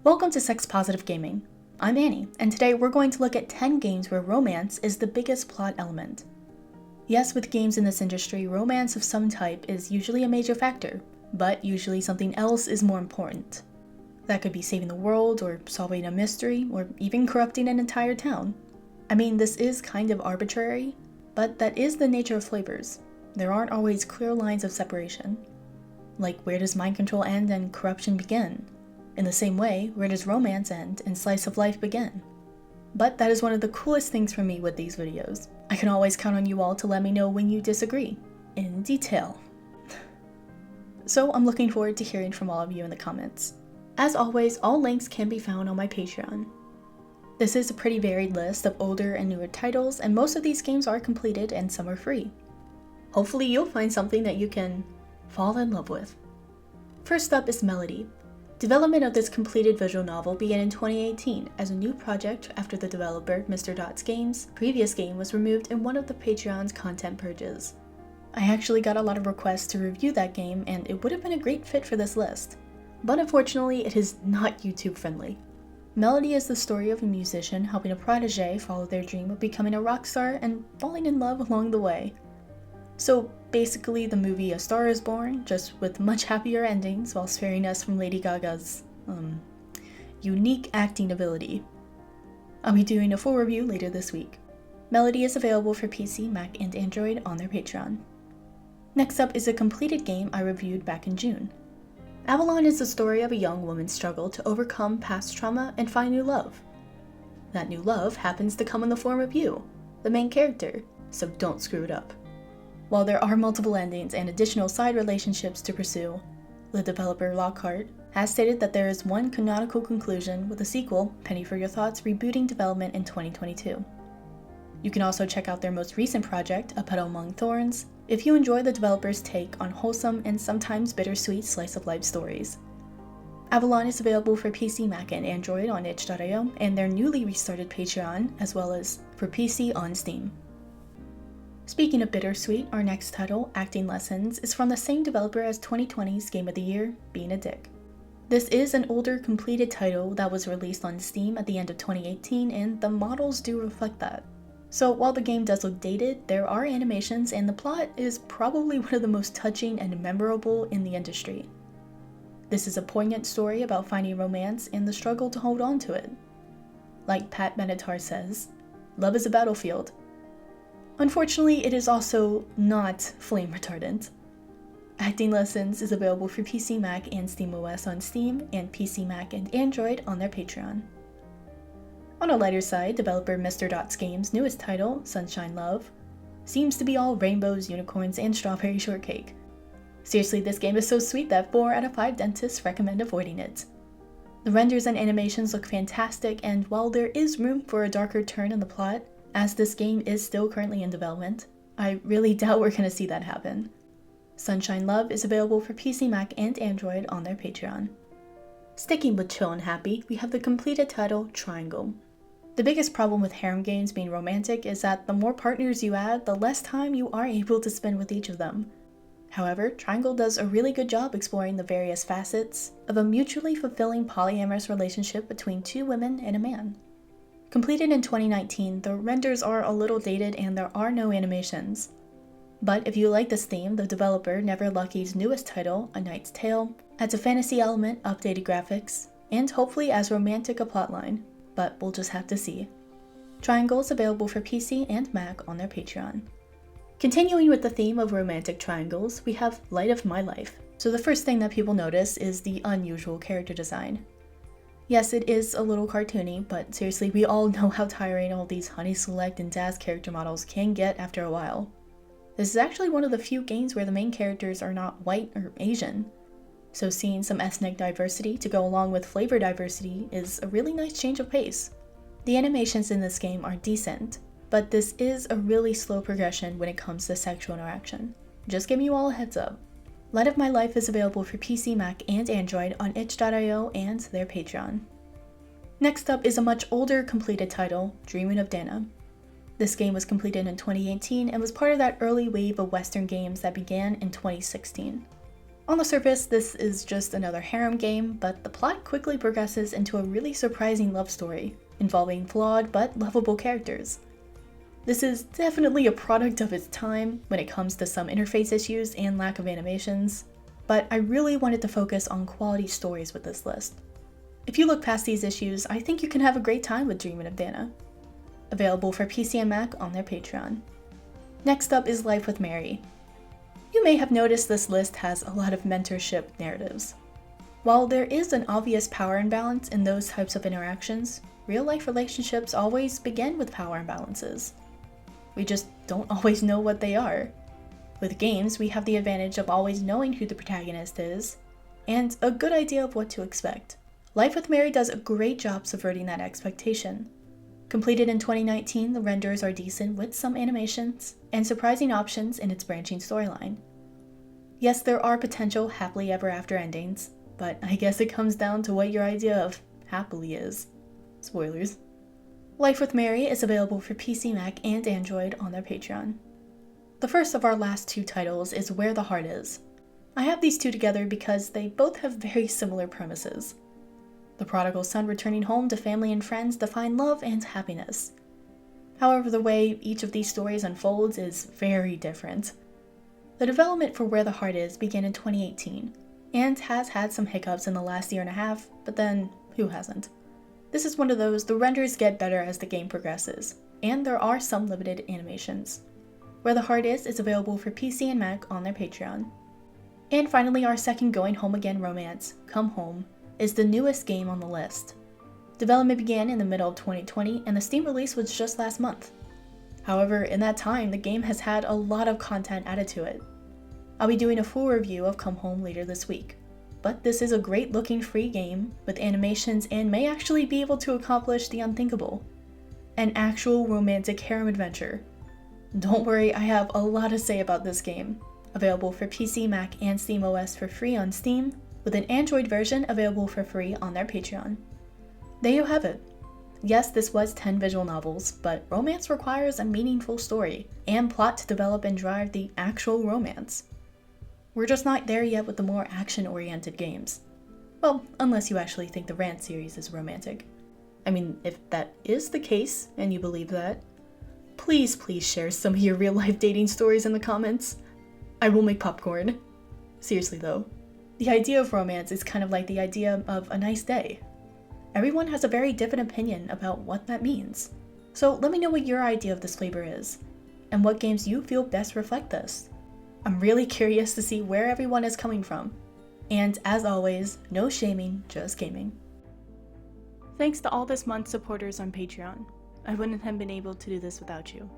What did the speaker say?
Welcome to Sex Positive Gaming. I'm Annie, and today we're going to look at 10 games where romance is the biggest plot element. Yes, with games in this industry, romance of some type is usually a major factor, but usually something else is more important. That could be saving the world, or solving a mystery, or even corrupting an entire town. I mean, this is kind of arbitrary, but that is the nature of flavors. There aren't always clear lines of separation. Like, where does mind control end and corruption begin? In the same way, where does romance end and slice of life begin? But that is one of the coolest things for me with these videos. I can always count on you all to let me know when you disagree, in detail. So I'm looking forward to hearing from all of you in the comments. As always, all links can be found on my Patreon. This is a pretty varied list of older and newer titles, and most of these games are completed and some are free. Hopefully you'll find something that you can fall in love with. First up is Melody. Development of this completed visual novel began in 2018 as a new project after the developer, Mr. Dot's Games' previous game was removed in one of the Patreon's content purges. I actually got a lot of requests to review that game, and it would have been a great fit for this list. But unfortunately, it is not YouTube friendly. Melody is the story of a musician helping a protege follow their dream of becoming a rock star and falling in love along the way. So basically the movie A Star is Born, just with much happier endings while sparing us from Lady Gaga's, unique acting ability. I'll be doing a full review later this week. Melody is available for PC, Mac, and Android on their Patreon. Next up is a completed game I reviewed back in June. Avalon is the story of a young woman's struggle to overcome past trauma and find new love. That new love happens to come in the form of you, the main character, so don't screw it up. While there are multiple endings and additional side relationships to pursue, the developer Lockhart has stated that there is one canonical conclusion, with a sequel, Penny for Your Thoughts, rebooting development in 2022. You can also check out their most recent project, A Petal Among Thorns, if you enjoy the developer's take on wholesome and sometimes bittersweet slice-of-life stories. Avalon is available for PC, Mac, and Android on itch.io, and their newly restarted Patreon, as well as for PC on Steam. Speaking of bittersweet, our next title, Acting Lessons, is from the same developer as 2020's Game of the Year, Being a Dick. This is an older completed title that was released on Steam at the end of 2018, and the models do reflect that. So while the game does look dated, there are animations and the plot is probably one of the most touching and memorable in the industry. This is a poignant story about finding romance and the struggle to hold on to it. Like Pat Benatar says, love is a battlefield. Unfortunately, it is also not flame retardant. Acting Lessons is available for PC, Mac, and SteamOS on Steam, and PC, Mac, and Android on their Patreon. On a lighter side, developer Mr. Dot's Games' newest title, Sunshine Love, seems to be all rainbows, unicorns, and strawberry shortcake. Seriously, this game is so sweet that 4 out of 5 dentists recommend avoiding it. The renders and animations look fantastic, and while there is room for a darker turn in the plot, as this game is still currently in development, I really doubt we're going to see that happen. Sunshine Love is available for PC, Mac, and Android on their Patreon. Sticking with chill and happy, we have the completed title, Triangle. The biggest problem with harem games being romantic is that the more partners you add, the less time you are able to spend with each of them. However, Triangle does a really good job exploring the various facets of a mutually fulfilling polyamorous relationship between 2 women and a man. Completed in 2019, the renders are a little dated and there are no animations. But if you like this theme, the developer Never Lucky's newest title, A Knight's Tale, adds a fantasy element, updated graphics, and hopefully as romantic a plotline, but we'll just have to see. Triangle is available for PC and Mac on their Patreon. Continuing with the theme of romantic triangles, we have Light of My Life. So the first thing that people notice is the unusual character design. Yes, it is a little cartoony, but seriously, we all know how tiring all these Honey Select and Daz character models can get after a while. This is actually one of the few games where the main characters are not white or Asian, so seeing some ethnic diversity to go along with flavor diversity is a really nice change of pace. The animations in this game are decent, but this is a really slow progression when it comes to sexual interaction. Just giving you all a heads up. Light of My Life is available for PC, Mac, and Android on itch.io and their Patreon. Next up is a much older completed title, Dreaming of Dana. This game was completed in 2018 and was part of that early wave of Western games that began in 2016. On the surface, this is just another harem game, but the plot quickly progresses into a really surprising love story, involving flawed but lovable characters. This is definitely a product of its time when it comes to some interface issues and lack of animations, but I really wanted to focus on quality stories with this list. If you look past these issues, I think you can have a great time with Dreamin' of Dana. Available for PC and Mac on their Patreon. Next up is Life with Mary. You may have noticed this list has a lot of mentorship narratives. While there is an obvious power imbalance in those types of interactions, real-life relationships always begin with power imbalances. We just don't always know what they are. With games, we have the advantage of always knowing who the protagonist is, and a good idea of what to expect. Life with Mary does a great job subverting that expectation. Completed in 2019, the renders are decent with some animations and surprising options in its branching storyline. Yes, there are potential happily ever after endings, but I guess it comes down to what your idea of happily is. Spoilers. Life with Mary is available for PC, Mac, and Android on their Patreon. The first of our last two titles is Where the Heart Is. I have these two together because they both have very similar premises. The prodigal son returning home to family and friends to find love and happiness. However, the way each of these stories unfolds is very different. The development for Where the Heart Is began in 2018, and has had some hiccups in the last year and a half, but then, who hasn't? This is one of those, the renders get better as the game progresses, and there are some limited animations. Where the Heart Is available for PC and Mac on their Patreon. And finally, our second Going Home Again romance, Come Home, is the newest game on the list. Development began in the middle of 2020, and the Steam release was just last month. However, in that time, the game has had a lot of content added to it. I'll be doing a full review of Come Home later this week, but this is a great looking free game with animations and may actually be able to accomplish the unthinkable. An actual romantic harem adventure. Don't worry, I have a lot to say about this game. Available for PC, Mac, and SteamOS for free on Steam, with an Android version available for free on their Patreon. There you have it. Yes, this was 10 visual novels, but romance requires a meaningful story and plot to develop and drive the actual romance. We're just not there yet with the more action-oriented games. Well, unless you actually think the Rant series is romantic. I mean, if that is the case, and you believe that, please share some of your real-life dating stories in the comments. I will make popcorn. Seriously though, the idea of romance is kind of like the idea of a nice day. Everyone has a very different opinion about what that means. So let me know what your idea of this flavor is, and what games you feel best reflect this. I'm really curious to see where everyone is coming from. And as always, no shaming, just gaming. Thanks to all this month's supporters on Patreon. I wouldn't have been able to do this without you.